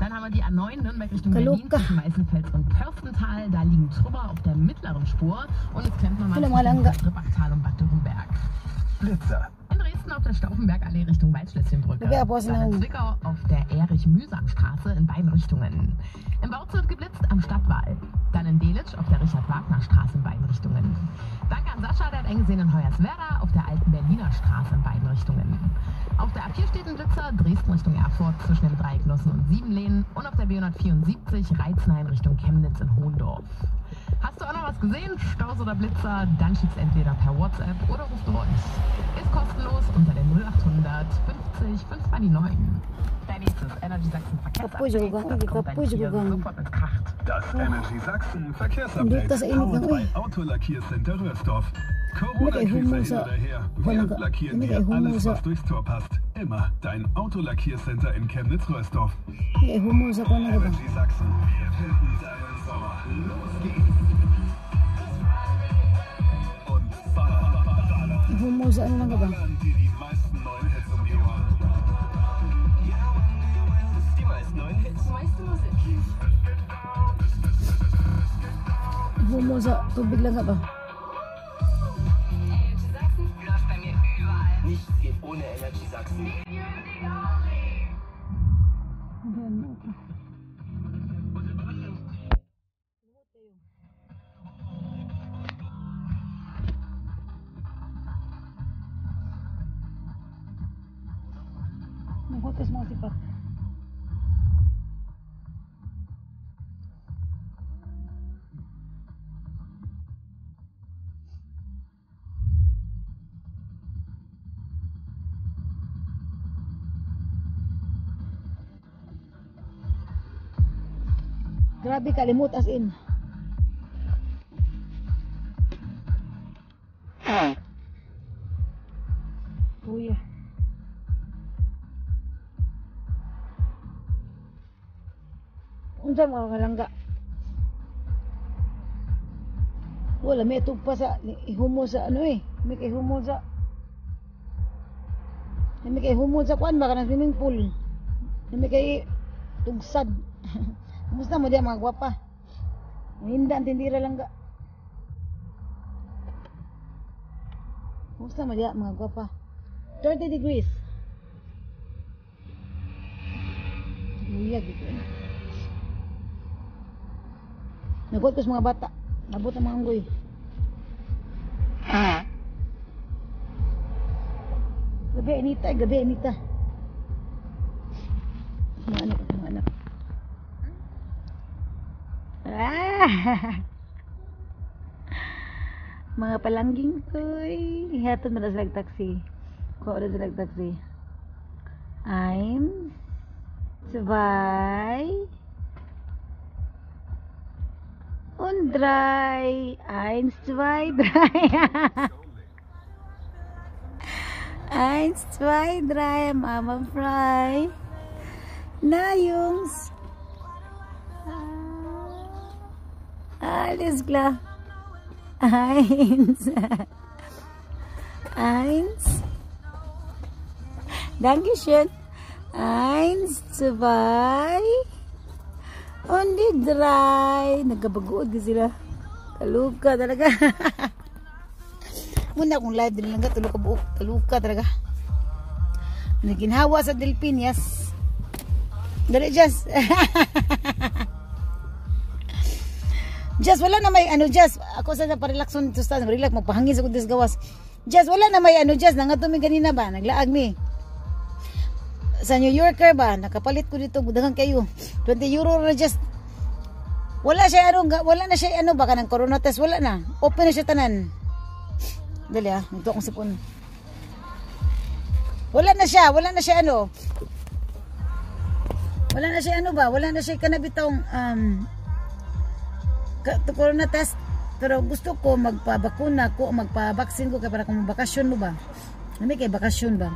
Dann haben wir die A9 Nürnberg Richtung Berlin zwischen Weißenfels und Pörstental. Da liegen Trümmer auf der mittleren Spur. Und jetzt klemmt man mal zwischen Strippachtal und Bad Dürrenberg. Blitzer. In Dresden auf der Stauffenbergallee Richtung Waldschlösschenbrücke. Dann in Zwickau auf der Erich-Mühsam-Straße in beiden Richtungen. Im Bautzen wird geblitzt am Stadtwall. Dann in Delitzsch auf der Richard-Wagner-Straße in beiden Richtungen. Danke an Sascha, der hat eng gesehen in Hoyerswerda auf der alten Berliner Straße in beiden Richtungen. Auf der A4 steht ein Blitzer, Dresden Richtung Erfurt zwischen dem Dreieck Nossen und Siebenlehnen. Und auf der B174 Reizenhain Richtung Chemnitz in Hohendorf. Hast du auch noch was gesehen? Staus oder Blitzer? Dann schickst entweder per WhatsApp oder rufst durch. Ist kostenlos unter der 0800 50 5 mal die 9. Dein nächstes Energy Sachsen Verkehrsupdate. Das kommt dann hier sofort mit Kracht. Das Energy Sachsen Verkehrsupdate bei Autolackiercenter Röhrsdorf. Corona-Krise hin oder her. Wir lackieren dir alles, was durchs Tor passt. Immer dein Autolackiercenter in Chemnitz-Röhrsdorf. Energy Sachsen. Wir finden deinen Sommer. Los geht's. Und ballern. Die meisten neuen Hits um die Ohren. Die meisten neuen Hits, meiste Musik. Humusa, tubig lang ka ba? Energy Sachsen läuft bei mir überall. Nichts geht ohne Energy Sachsen. Nahutas mo si Pat. Grabe kalimut as in. Kuya. Unsa mga kalangga? Wala may tugpa sa ihumo sa ano eh. May ihumo sa kuan baka ng swimming pool. May kay tugsad. Kumusta mo diya mga gwapa? Mahinda ang tindira lang ga. Kumusta mo diya mga gwapa? 30 degrees. Uyag ito eh. Nagot ko sa mga bata. Nabot ang mga anggoy. Gabi Anita. Mga anak. Mga palangging ko'y ihatod na sa taxi. Kuha na sa taxi. 1, 2 und 3. 1, 2, 3. 1, 2, 3. Mama Fry. Na, Jungs. Alles klar. 1. 1. Dankeschön. 1, 2. Und die 3. Nagkabagood ka sila. Taluka talaga. Muna akong live din lang ka. Taluka talaga. Naginhawa sa Delpinias. Dali, Jess. Jess, wala na may ano, Jess. Ako sa parelakson to stand. Relax, magpahangin sa kundis gawas. Jess, wala na may ano, Jess. Nangatumi ganina ba? Naglaag mi. Sa New Yorker ba? Nakapalit ko dito. Budangan kayo. 20 euro na, Jess. Wala na siya ano ba? Kanang corona test. Wala na. Open na siya tanan. Dali ah. Nagto akong sipon. Wala na siya ano. Wala na siya ano ba? Wala na siya kanabitong corona test, pero gusto ko magpabakuna ko, magpabaksin ko kaya para kung bakasyon mo ba? May kay bakasyon ba?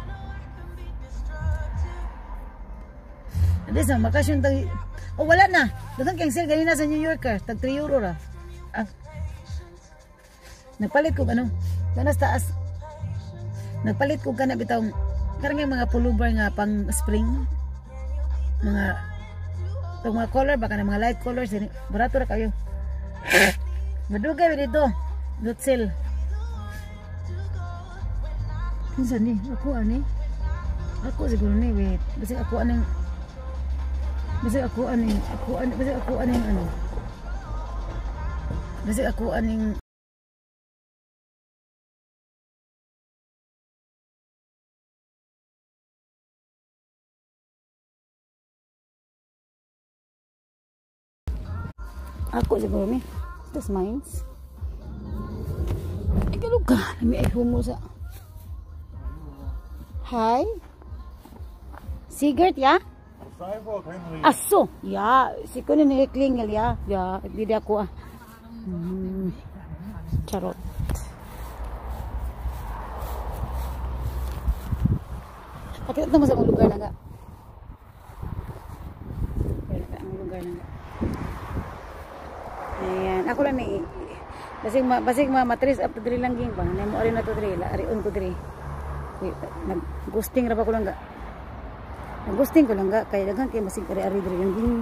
Hindi sa bakasyon tayo. Oh, wala na. Dagang cancel ganina sa New Yorker. Tag 3 euro ra. Nagpalit ko ano? Tanas taas. Nagpalit ko kana bitong karang mga pullover nga pang spring. Mga Itong mga color, baka na mga light colors, barato na kayo. Madugay ba dito? Lutzil. Kinsa ni? Ako ani? Ako siguro ni, wait. Basig ako anong ano. Basig ako aning ako siguro ni. This mines. Ay kaluga, may humo sa. Hi. Sigurd ya? Aso. Ya, si kuno ni klingel ya. Ya, di ako ah. Charot. Pakita mo sa lugar na nga. Ang lugar na nga. Ayan, ako lang ni basig matris up to diri lang ging ba. Nemo ari na to diri, ari on ko diri. Nag-ghosting ra pa ko lang ga. Nag-ghosting ko lang ga kay daghan kay masig ari diri lang ging.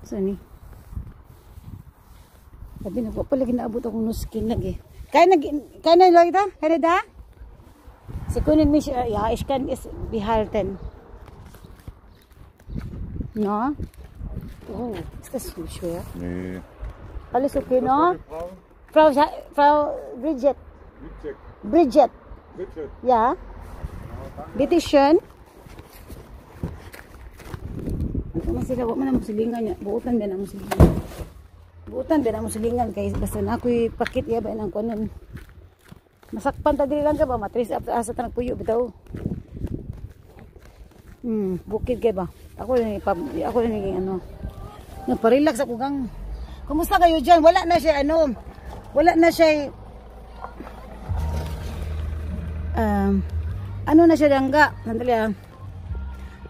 So ni. Sabi na ko pala ginaabot akong nuskin lagi. Kaya na lagi ta? Kaya da? Si kunin mi siya, ja, ich kann es behalten. No? Oh, ist das so schwer? Nee. Alles okay, no? Frau Bridget. Bridget. Ja. Bitte schön. Ano sila, wala man ang musilingan niya. Buutan din ang musilingan. Buutan din ang musilingan. Kaya basta na ako'y pakit iya ba ng kunan. Masakpan ta dili lang ka ba? Matris asa ta nagpuyo bitaw. Bukid kay ba? Ako lang ano. Nagpa-relax ako gang. Kumusta kayo diyan? Wala na siya ano na siya dangga. Sandali ah.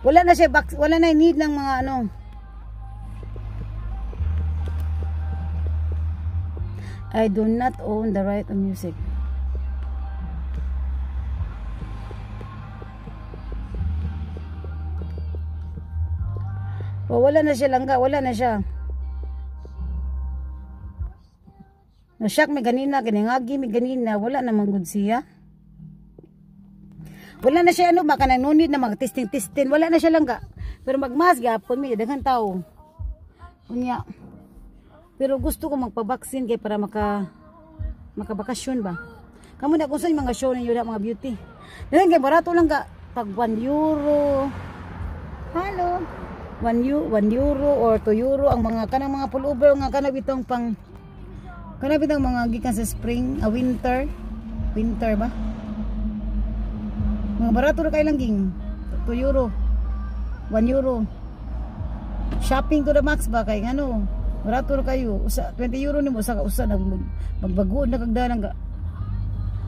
Wala na need ng mga ano. I do not own the right of music. Oh, wala na siya langga, wala na siya. Na-shock mi ganina, ganingagi mi ganina, wala na manggod siya. Wala na siya ano, baka nang nunid na mag-testing, wala na siya langga. Pero magmas gapon mi, daghan tao. Unya. Pero gusto ko magpabaksin kay para makabakasyon ba. Kamu na kung saan yung mga show ninyo na mga beauty. Dahil kay barato lang ka, pag 1 euro. Hello. 1 euro or 2 euro ang mga kanang mga pullover nga kanang bitong mga gikan sa spring, winter ba? Mga barato ra kay lang ging 2 euro 1 euro shopping to the max ba kay ngano barato ra kayo usa 20 euro nimo usa magbago na kagdalang ga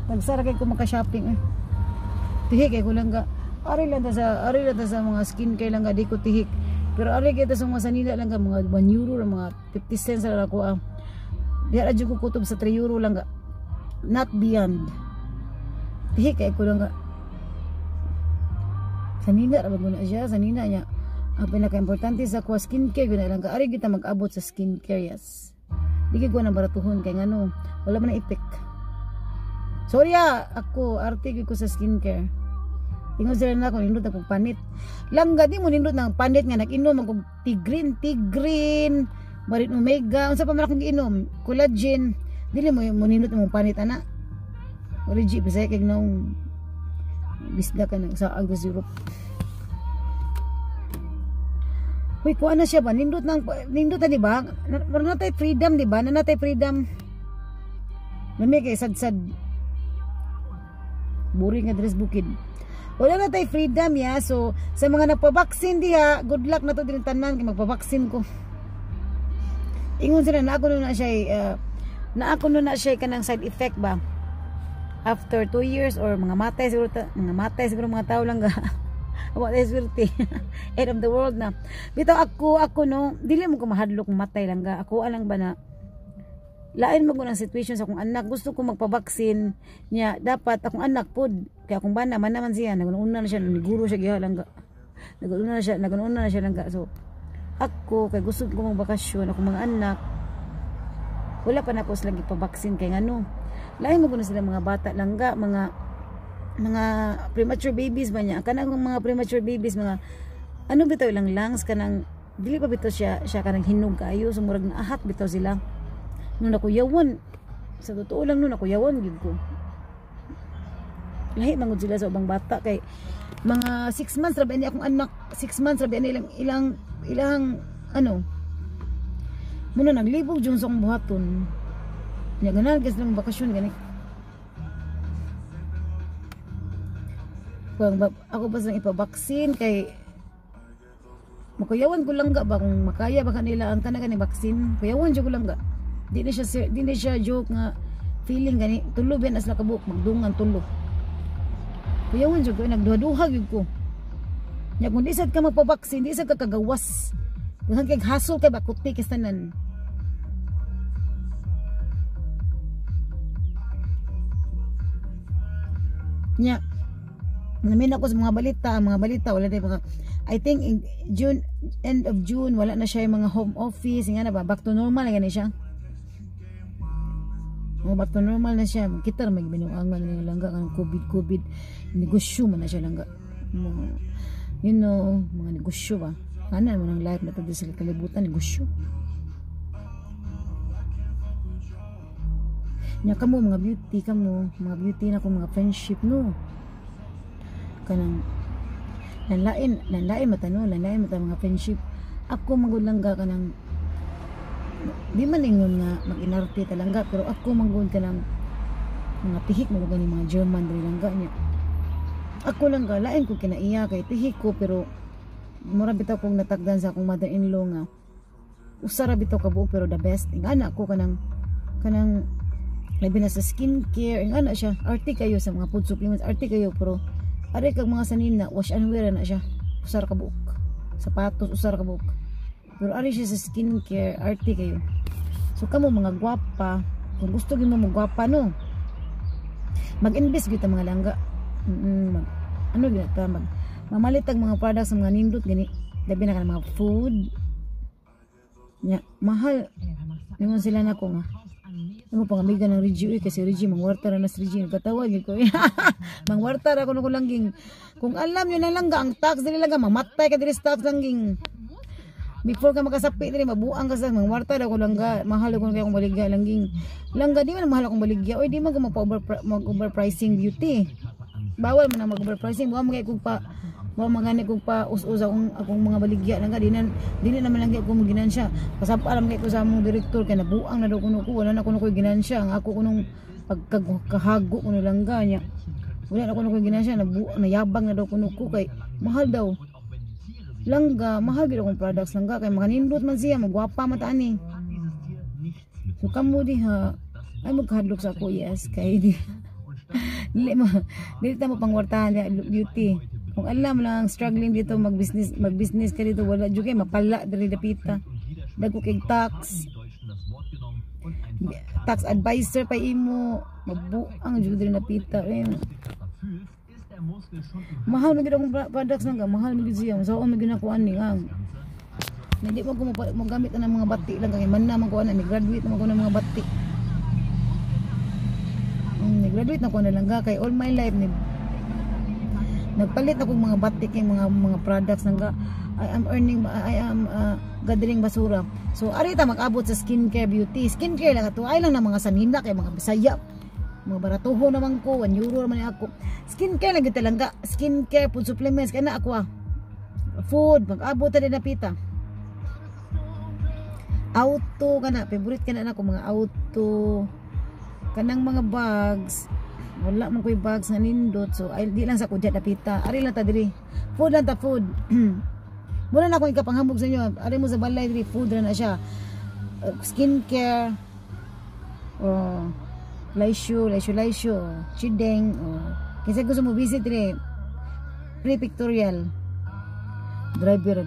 nagsara kay ko maka-shopping tihik kay ko lang ga ari lang ta sa mga skincare lang ga di ko tihik. Pero ari kita sa mga sanila lang ka, mga 1 euro lang, mga 50 cents lang ako. Di ra jud ko kutob sa 3 euro lang ka. Not beyond. Tihi kay ko lang ka. Sanina ra baguna siya, sanina niya. Ang pinaka-importante sa ko skincare guna lang ka. Ari kita mag-abot sa skincare, yes. Di ko na baratuhon kay ngano, wala man na ipik. Sorry ako artig ko sa skincare. Ingon sila na ako, nindot na kong panit. Langga di mo nindot ng panit nga, nag-inom akong tigrin, marit omega, unsa pa man akong giinom, collagen, dili mo nindot ng panit, ana. Origi, bisaya kay nung bisda ka sa Agos Europe. Uy, kuha na siya ba? Nindot na di ba? Nanatay freedom, di ba? Nanatay freedom. Nami kay sad-sad. Boring nga dress bukid. Wala na tayo freedom ya. So sa mga nagpabaksin diha, good luck na to din tanan kay magpabaksin ko. Ingon sila na ako na siya kanang side effect ba. After 2 years or mga matay siguro mga tao lang ga. What is swerte. End of the world na. Bitaw ako no, dili mo ko mahadlok matay lang ga. Ako alang ba na lain mo ng situation sa akong anak, gusto ko magpabaksin niya, dapat akong anak pod kaya akong bana man naman siya, naguna na siya, niguro siya gihalang Naguna na siya langga. So ako kay gusto ko mang bakasyon, ako mga anak. Wala pa na ako sila ipabaksin kay ngano. Lain mo guna sila mga bata langga, mga premature babies ba niya. Kanang mga premature babies, mga ano bitaw ilang lungs kanang dili pa bitaw siya kanang hinog kayo, so murag naahat bitaw sila. Nung nakuyawan, sa totoo lang nung nakuyawan gid ko. Lahi mangud sila sa ubang bata kay mga 6 months rabi ni akong anak, 6 months rabi ni ilang ano muna naglibog jung sa akong buhaton. Nya ganan kasi lang bakasyon gani. Ako pa sang ipabaksin kay makayawan ko lang ga ba kung makaya ba kanila ang kanang ni baksin. Kuyawan jud ko lang ga. Di na siya joke nga feeling gani tulo ben as nakabuk magdungan tulo. Kuyawan jud ko nagduha-duha gyud ko. Nya kung di sad ka magpabaksin, di sad ka kagawas. Daghang kay hasol kay bakuti kay tanan. Nya namin ako sa mga balita wala tayo mga I think in June, end of June wala na siya yung mga home office nga na ba, back to normal na gani siya. Back to normal na siya. Kita na may binuangan na langga ang COVID negosyo man na siya langga. You know, mga negosyo ba, ano naman ang life na tayo sa kalibutan, negosyo. Nya kamo mga beauty na ko mga friendship no kanang lanlain mata mga friendship. Ako magud langga kanang di man ingon nga mag-inarte talangga, pero ako magud kanang mga tihik mo gani mga German diri langga niya. Ako langga lain ko kinaiya kay tihik ko, pero mura bitaw kong natagdan sa akong mother-in-law nga usara bitaw kabuo pero the best. Ingana ako kanang labi na sa skincare, ingana siya arte kayo sa mga food supplements, arte kayo, pero ari kag mga sanin na wash and wear na siya usar ka buok, sapatos usar ka buok, pero ari siya sa skincare, arte kayo. So kamo mga gwapa, kung gusto gyud mo magwapa no, mag-invest gyud ta mga langga. Ano gyud ta mamalitag mga products sa mga nindot gani, labi na ka mga food nya mahal ningon sila nako nga. Ano pang amiga ng Reggie kasi Reggie mangwarta na si Reggie nagkatawag ko. Mangwarta ra kuno ko langging. Kung alam niyo na lang ang tax dili lang mamatay ka diri sa tax langging. Before ka makasapi diri mabuang ka sa mangwarta ra ko langga. Mahal ko kay akong baligya langging. Langga di man mahal akong baligya. Oy di man ko mag-overpricing beauty. Bawal man na mag-overpricing. Wa magay kog pa magani kog pa us-us akong mga baligya langga dili naman lang ko ginansya. Kasapa alam kay ko sa among direktor kay nabuang na daw kuno ko, wala na kuno ko ginansya. Ang ako kunong pagkahago kuno langga niya. Wala na kuno ko ginansya, nayabang na daw kuno ko kay mahal daw. Langga, mahal gid akong products langga kay makanindot man siya, magwapa man ta ani. So kamo diha ay magkahadlok sa ako, yes, kay di dili ta mo pangwartahan beauty. Kung alam lang struggling dito mag-business ka dito, wala jud kay mapala diri dapita. Dagko kay tax advisor pa imo, mabuang jud diri dapita. Mahal na gid akong products nga, mahal na gid siya. So may ginakuan ni ang hindi mo ko magamit na mga bati lang kay man na man ko ana, ni-graduate na man ko ng mga bati. Ni-graduate na ko na lang kay all my life nagpalit ako mga batik yung mga products nga I am gathering basura. So ari ta mag-abot sa skincare beauty. Skincare lang ato ay lang na mga sanina kay mga Bisaya. Mga baratuho naman ko, 1 euro naman ako. Skincare lang gid talangga. Skincare food supplements kana ako food mag-abot ta din napita. Auto kana, favorite kana nako mga auto. Kanang mga bags. Wala man ko'y bags nga nindot, so ay di lang sa kudya dapita. Ari lang ta diri. Food lang ta food. Muna na ko ikapanghambog sa inyo. Ari mo sa balay diri, food na siya. Skincare. Laisyo, chideng. Kasi gusto mo visit diri. Pre-pictorial. Driver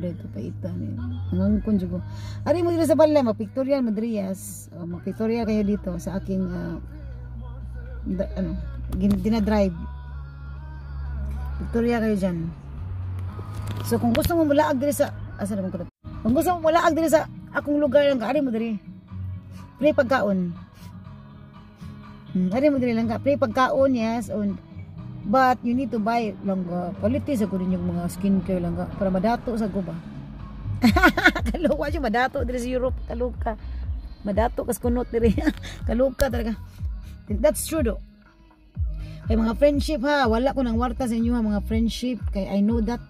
dito paita ni. Ngangkon jud ko. Ari mo diri sa balay, mag-pictorial madriyas. Mag-pictorial kayo dito sa aking dinadrive. Victoria kayo dyan. So kung gusto mo mulaag diri sa asa naman ko. Kung gusto mo mulaag diri sa akong lugar lang kaari mo diri. Free pagkaon. Ari mo diri lang ka free pagkaon, yes, but you need to buy lang quality sa kunin yung mga skincare lang ka para madato sa ko ba. Kaluwa siya madato diri sa Europe, kaluka. Madato kas kunot diri. Kaluka talaga. That's true do. Kay mga friendship ha, wala ko nang warta sa inyo ha, mga friendship kay I know that.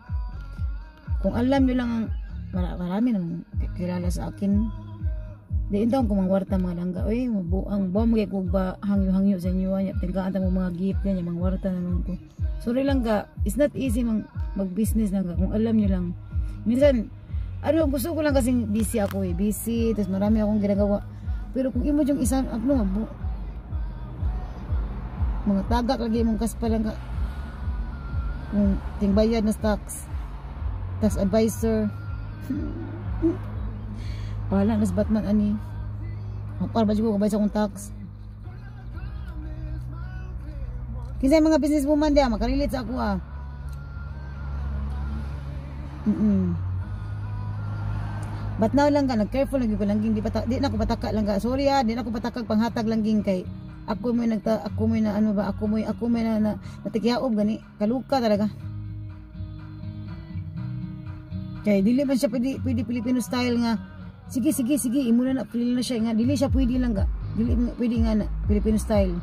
Kung alam niyo lang marami nang kilala sa akin. Di intong ko mangwarta mga langga. Oy, ang bomb kay ko ba hangyo-hangyo sa inyo nya tingkaan ta mo mga gift niya mangwarta naman ko. Sorry lang ga, it's not easy mag-business lang ga kung alam niyo lang. Minsan gusto ko lang kasi busy ako busy, tapos marami akong ginagawa. Pero kung imo yung isang mga tagak lagi mong kaspa lang ka. Kung tingbayad na stocks, tax advisor. Wala nas Batman ani. Para ba ko kabay sa akong tax. Kinsa mga business woman dia makarelate sa ako But now lang ka nag-careful lagi ko langging di na ko pataka lang ka. Sorry di na ko patakag panghatag langging kay ako mo na natikyaob gani kaluka talaga. Kay dili man siya pwede Filipino style nga. Sige imo na feel na siya nga dili siya pwede lang ga. Dili pwede nga na Filipino style.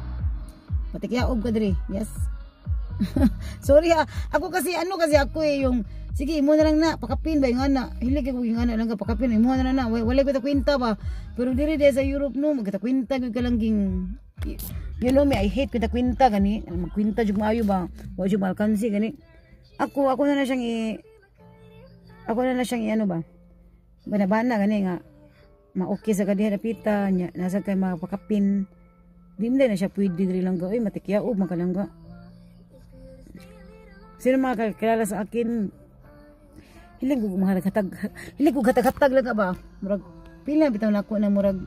Patikyaob ka diri. Yes. Sorry ako kasi ako yung sige imo na lang na pakapin ba yung ana. Hilig ko yung ana lang ka pakapin imo na na. Wala ko ta kwenta ba. Pero diri sa Europe no magta kwenta gyud ka lang ging you know me I hate kita kwenta gani. Magkwenta jud maayo ba. Wa jud malkansi gani. Ako na siyang ano ba? Bana gani nga ma-okay sa kadiha napita nya nasa kay mga pakapin. Di mo na siya pwede diri lang ga oy matikyaob makalangga. Sino mga kakilala sa akin hilig ko hatag lang ka ba? Murag pila bitaw nako na murag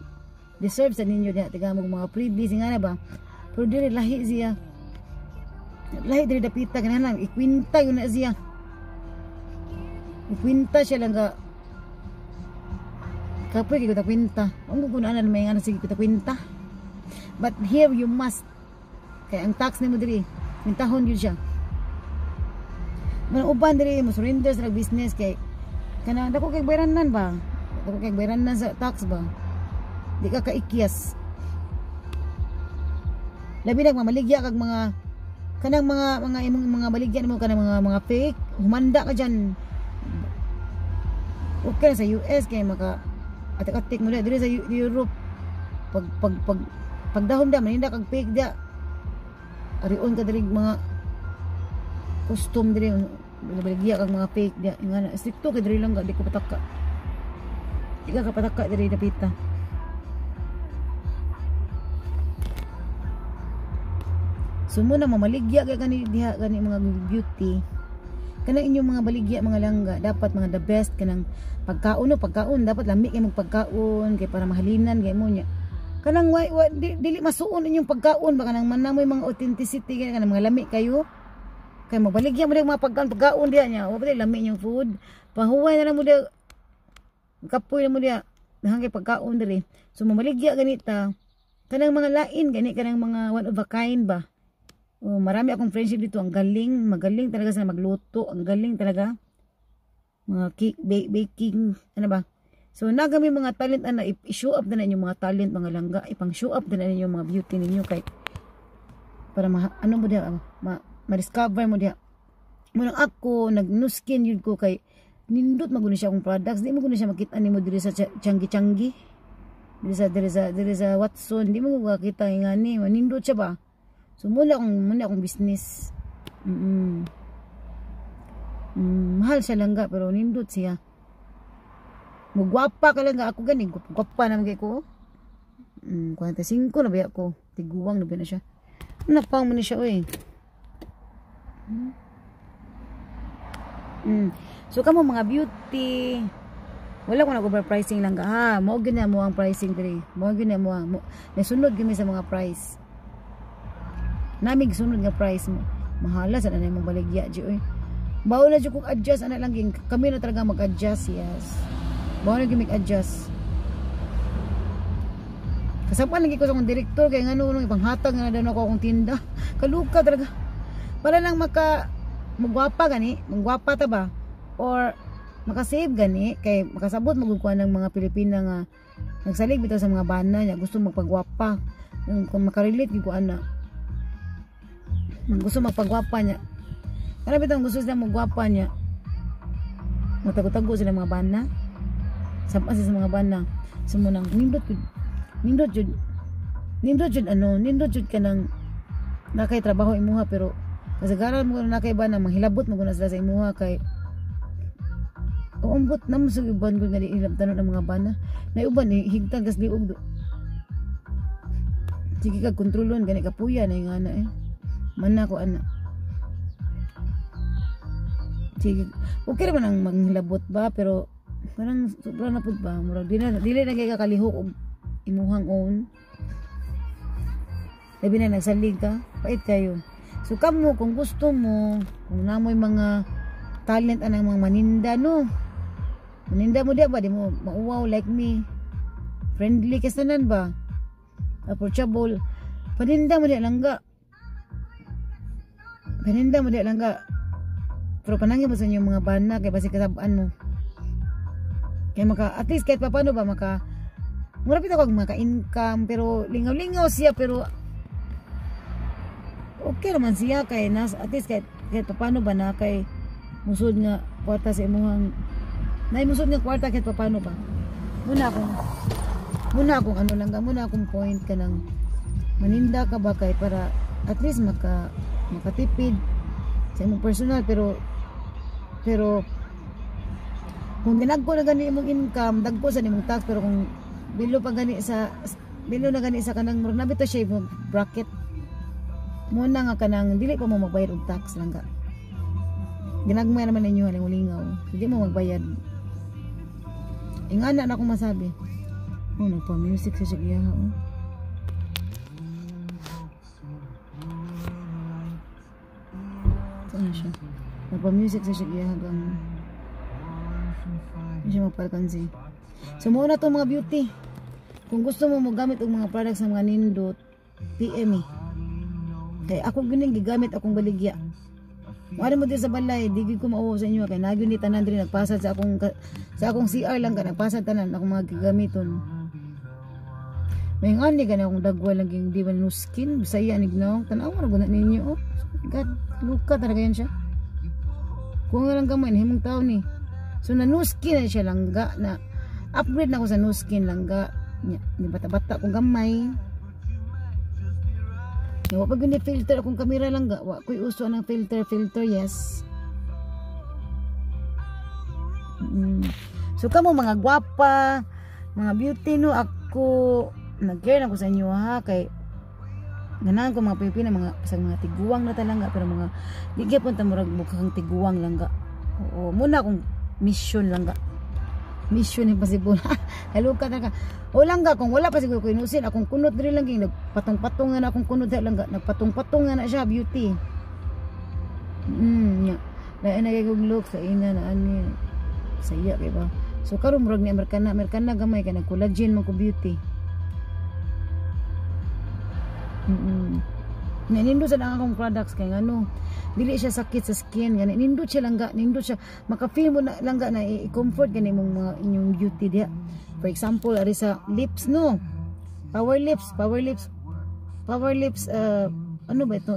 deserve sa ninyo diha tiga mga freebies nga na ba? Pero diri lahi siya. Lahi diri dapita kanang ikwinta yun na siya. Ikwinta siya lang ga kapoy kay kita kwenta. Ang gugunaan may nga sige kita kwenta. But here you must kay ang tax nimo diri kwintahon yun siya. Mga uban diri mo surrender sa business kay kanang dako kay bayranan ba? Dako kay bayranan sa tax ba? Di ka kaikyas. Labi nagmamaligya kag mga kanang mga baligyan mo kanang mga fake, humanda ka diyan. Okay sa US kay maka atik-atik mo diri sa Europe. Pagdahom da maninda kag fake da. Arion ka diri mga custom diri baligya kag mga fake da. Nga stricto kay diri lang ga di ko pataka. Di ka pataka diri dapita. Sumuna mamaligya kay kani diha kani mga beauty. Kanang inyong mga baligya mga langga dapat mga the best kanang pagkaon dapat lami kay magpagkaon kay para mahalinan kay mo nya. Kanang dili masuon inyong pagkaon baka nang manamoy mga authenticity kay kanang mga lami kayo. Kay mabaligya mo diri mga pagkaon diha nya. O pati lami inyong food. Pahuway na lang mo diha. Kapoy na mo diha. Hangay pagkaon diri. So mamaligya ganita. Kanang mga lain gani kanang mga one of a kind ba. Oh, marami akong friendship dito. Ang magaling talaga sa magluto. Ang galing talaga. Mga cake, baking, ano ba? So, nagami mga talent na i-show up na inyong mga talent, mga langga. Ipang-show up na inyong mga beauty ninyo. Kay, para ano mo diya, ma-discover mo diya. Munang ako, nag-nuskin yun ko kay, nindot maguna siya akong products. Di mo guna siya makita ni mo diri sa Changi-Changi. Diri sa Watson. Di mo makita nga ni. Nindot siya ba? So muna akong business. Mahal siya langga pero nindot siya. Magwapa ka langga ako gani. Gwapa naman kay ko. 45 na ba ako. Tiguwang na ba na siya. Napang mo na siya oy. So kamo mga beauty. Wala ko nag-overpricing langga ha. Mao gyud na mo ang pricing diri. Mao gyud na mo. Nasunod gyud sa mga price. Namig sunod nga price mo. Mahala sa nanay mong baligya di oy. Bawo na jud kog adjust ana lang ging kami na talaga mag-adjust, yes. Bawo na gyud mag-adjust. Kasapan lagi ko sa akong direktor kay ngano nung ipanghatag nga daw ako akong tinda. Kaluka talaga. Para lang magwapa gani, magwapa ta ba? Or makasave gani kay makasabot magkuha ng mga Pilipina nga nagsalig bitaw sa mga bana niya gusto magpagwapa. Kung makarelate gyud ko ana. Gusto magpagwapa niya. Kana bitaw gusto sila magwapa niya. Matago-tago sila mga bana. Sampas sa mga bana. Sumunang nindot jud kanang nakay trabaho imuha pero kasagaran mo nakay ba na manghilabot mo guna sila sa imuha kay umbot na mo sa uban ko nga ilabtanon ng mga bana na uban higtan kas liog do sige kag kontrolon gani kapuya na yung ana man ako ana sige okay naman ang manghilabot ba pero parang sobra na pud ba murag dili na kay kakalihok og imuhang own labi na nagsalig ka pait kayo so kamo kung gusto mo kung namoy mga talent anang mga maninda no maninda mo di ba di mo mauwaw like me friendly kasanan ba approachable paninda mo di langga pero panangin mo sa inyo mga bana kay basi kasabaan mo kaya at least kahit paano ba murapit ako maka-income pero lingaw-lingaw siya pero okay naman siya kay at least kahit paano ba na kay musod nga kwarta sa imuhang musod nga kwarta kahit paano ba muna akong ano lang muna akong point ka ng maninda ka ba kay para at least makatipid sa imong personal pero kung dinagko na gani imong income dagko sa imong tax pero kung bilo na gani sa kanang murag nabito siya yung bracket muna nga kanang dili pa mo magbayad og tax lang ka ginagmay naman ninyo haling ulingaw hindi mo magbayad ingana na akong masabi nagpa-music sa siya saan siya nagpa-music sa siya hanggang hindi siya magpalkansi so muna to mga beauty kung gusto mo magamit og mga products sa mga nindot PM kay ako gining gigamit akong baligya mari mo din sa balay digid ko mauwaw sa inyo kay nagyon ni tanan diri nagpasad sa akong CR lang ka nagpasad tanan akong mga gigamiton may ngani gani akong dagway lang ging di man no skin bisaya nignaw tan-aw ra guna ninyo god luka talaga yan siya kung lang gamay himong taw ni so na no skin na siya langga na upgrade na ako sa no skin langga ni bata-bata kung gamay wa pag ni filter akong kamera langga wa koy uso ng filter yes so kamo mga gwapa mga beauty no ako nag-care ako sa inyo ha kay ganahan ko mga Pilipina mga tiguang na talaga pero mga di gyapon ta murag mukhang tiguang langga oo muna akong mission langga mission impossible haluka talaga o langga kung wala pa siguro ko inusin akong kunot diri lang ging nagpatong-patong na akong kunot langga nagpatong-patong na siya beauty nya na kay look sa ina na ani saya kay ba so karon murag ni Amerikana gamay kay nag-collagen man ko beauty nindot sa akong products kay ngano dili siya sakit sa skin gani nindot siya langga nindot siya maka-feel mo na langga na i-comfort gani mong mga inyong beauty dia for example ari sa lips no power lips ano ba ito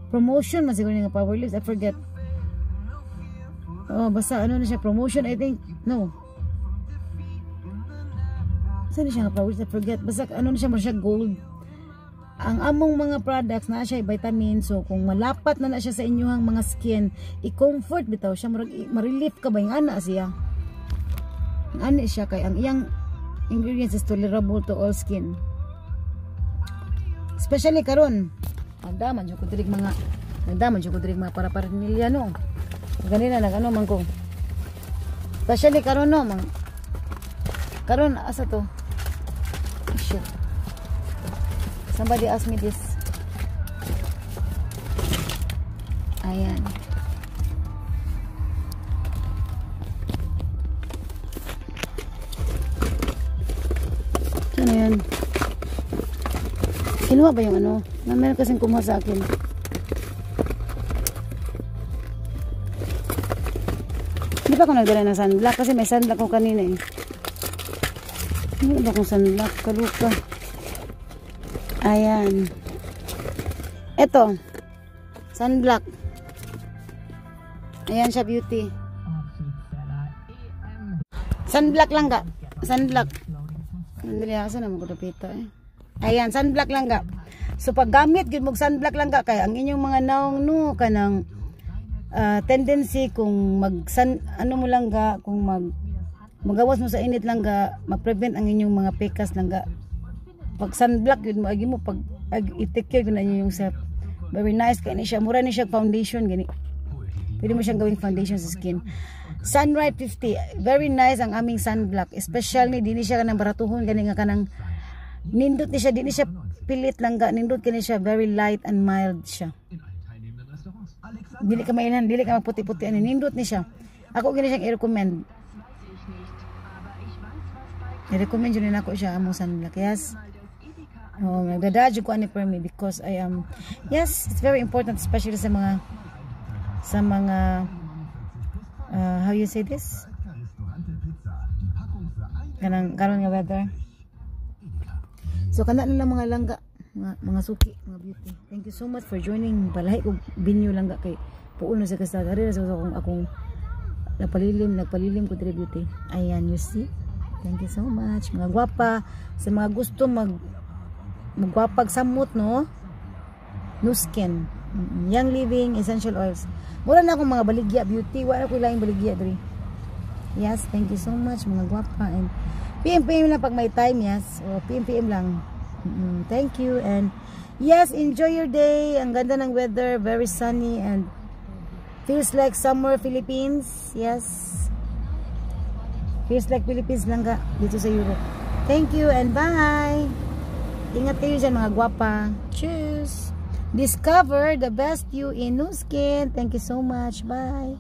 promotion man siguro nga power lips I forget basta ano na siya promotion I think no saan siya nga power lips I forget basta ano na siya gold ang among mga products na siya vitamin so kung malapat na siya sa inyong mga skin i-comfort bitaw siya ma-relief ka ba yung ana siya ang ana siya kay ang iyang ingredients is tolerable to all skin especially karon nagdaman jud ko diri mga para-paranilya no ganina nagano man ko especially karon no karon asa to shit somebody asked me this Ayan. Ano yan? Kinuha ba yung ano? Meron kasing kumuha sa akin. Hindi pa ako nagdala ng sunblock kasi may sunblock ko kanina eh. Hindi ba akong sunblock? Kaluka. Ayan. Ito. Sunblock. Ayan siya, beauty. Sunblock lang ka. Sunblock. Nandali ako sa naman ko dapita eh. Ayan, sunblock lang ka. So paggamit yun mo sunblock lang ka kaya ang inyong mga naong no kanang tendency kung ano mo lang ka kung magawas mo sa init lang ka ma-prevent ang inyong mga pekas lang ka. Pag sunblock yun mo agi mo pag i-take care ko na yung self. Very nice kaya ni siya mura ni siya foundation gani. Pwede mo siyang gawing foundation sa skin. Sunrise 50, very nice ang aming sunblock. Especially dili siya kanang baratuhon gani nga kanang nindot ni siya, dili siya pilit lang ga, nindot kani siya, very light and mild siya. Dili ka mainan, dili ka maputi-puti ani, nindot ni siya. Ako gani siyang i-recommend. I-recommend yun ako siya among sunblock. Yes. Oh, nagdadadyo ko ani per me because I am yes, it's very important especially sa mga how you say this? Karon nga weather. So kana na lang mga langga, mga suki, mga beauty. Thank you so much for joining. Balahi ko binyo langga kay puuno sa kasagari sa akong nagpalilim ko dire beauty. Ayan, you see? Thank you so much. Mga gwapa, sa mga gusto magwapag samot no? No skin. Young Living essential oils. Mura na akong mga baligya beauty. Wala ko laing baligya diri. Yes, thank you so much mga gwapa and PM lang pag may time, yes. O PM lang. Thank you and yes, enjoy your day. Ang ganda ng weather, very sunny and feels like summer Philippines. Yes. Feels like Philippines lang ka dito sa Europe. Thank you and bye. Ingat kayo dyan mga gwapa. Cheers. Discover the best you in Nu Skin. Thank you so much. Bye.